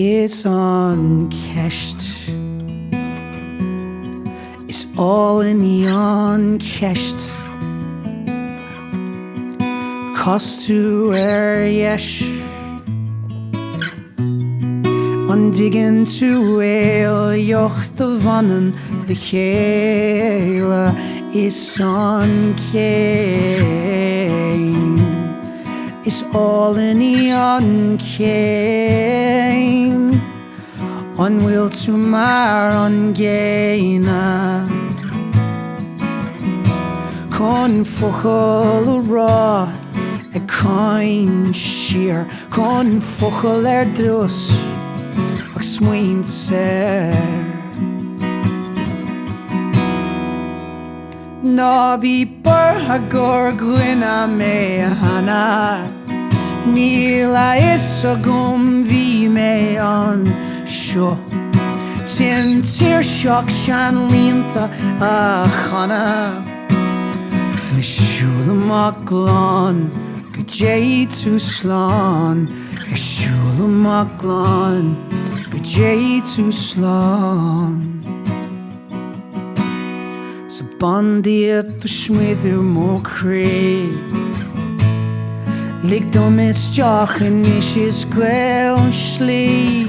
is unkesht. It's all in the unkesht. Kostu yesh. Undiggin to ale yoch the vannen the chela is unkeim. It's all in the unkeim. Unwill to mar ungaina. Con fochel ra a kind sheer. Con fochel drus. Smuin ser Nabi Barhagor Gwina me hana Nila isagum vi me on sho Tin tir shock shan linta a chana Tmi shula maglon Gajay to slan Shula maglon Gajay to slan Så bandiet på smidru må kre Ligg dom I stjachen Ishis gvel sli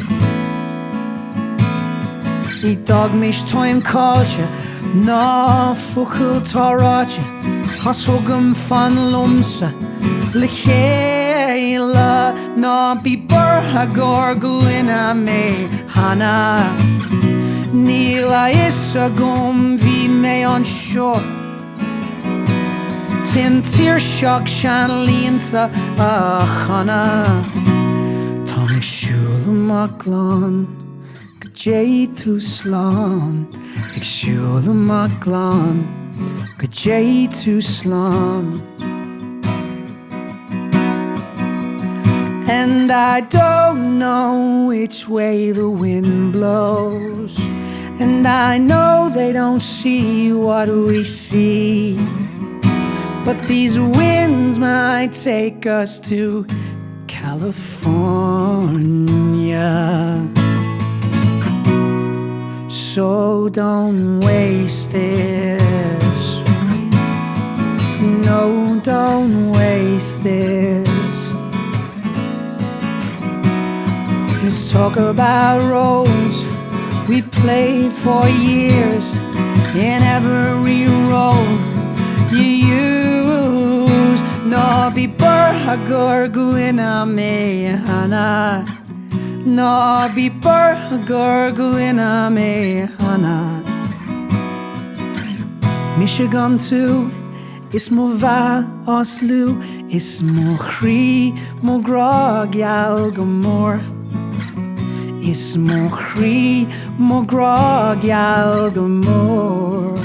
I dag mish toim kalche Na fukul tarache Has hogum fan lumsa Lichela Na bi barhagor gwina me hana Nila isagum vi me on sho Tin tir shock shan linta a chana Tommy shula maglon Gajay to slan Ik shula maglon Gajay to slan And I don't know which way the wind blows And I know they don't see what we see But these winds might take us to California So don't waste this No, don't waste this Let's talk about roles we've played for years in every role you use. No bi barhagor gwina me hana. No bi barhagor gwina me hana. Michigan too. Is mo va oslu. Is mo chri mo grog yal gomor. Is mo chri mo grog yal gomor.